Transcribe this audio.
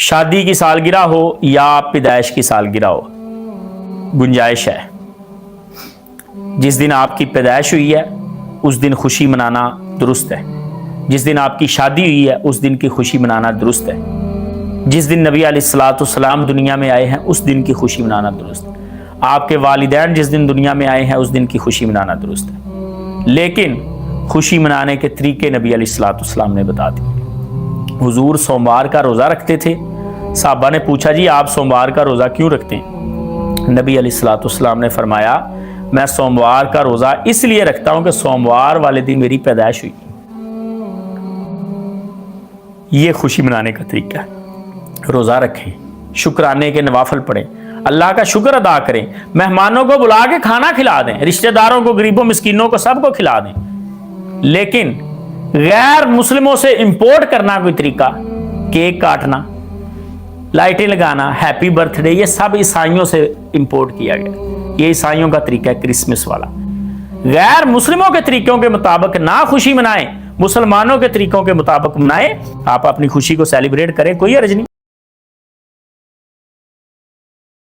شادی کی سالگرہ ہو یا پیدائش کی سالگرہ ہو، گنجائش ہے۔ جس دن آپ کی پیدائش ہوئی ہے اس دن خوشی منانا درست ہے، جس دن آپ کی شادی ہوئی ہے اس دن کی خوشی منانا درست ہے، جس دن نبی علیہ الصلوۃ والسلام دنیا میں آئے ہیں اس دن کی خوشی منانا درست ہے، آپ کے والدین جس دن دنیا میں آئے ہیں اس دن کی خوشی منانا درست ہے۔ لیکن خوشی منانے کے طریقے نبی علیہ الصلوۃ والسلام نے بتا دیے۔ حضور سوموار کا روزہ رکھتے تھے، صحابہ نے پوچھا جی آپ سوموار کا روزہ کیوں رکھتے ہیں؟ نبی علیہ الصلوۃ والسلام نے فرمایا میں سوموار کا روزہ اس لیے رکھتا ہوں کہ سوموار والے دن میری پیدائش ہوئی۔ یہ خوشی منانے کا طریقہ ہے۔ روزہ رکھیں، شکرانے کے نوافل پڑھیں، اللہ کا شکر ادا کریں، مہمانوں کو بلا کے کھانا کھلا دیں، رشتہ داروں کو، غریبوں مسکینوں کو، سب کو کھلا دیں۔ لیکن غیر مسلموں سے امپورٹ کرنا کوئی طریقہ، کیک کاٹنا، لائٹیں لگانا، ہیپی برتھ ڈے، یہ سب عیسائیوں سے امپورٹ کیا گیا۔ یہ عیسائیوں کا طریقہ ہے کرسمس والا۔ غیر مسلموں کے طریقوں کے مطابق نہ خوشی منائیں، مسلمانوں کے طریقوں کے مطابق منائیں۔ آپ اپنی خوشی کو سیلیبریٹ کریں، کوئی حرج نہیں۔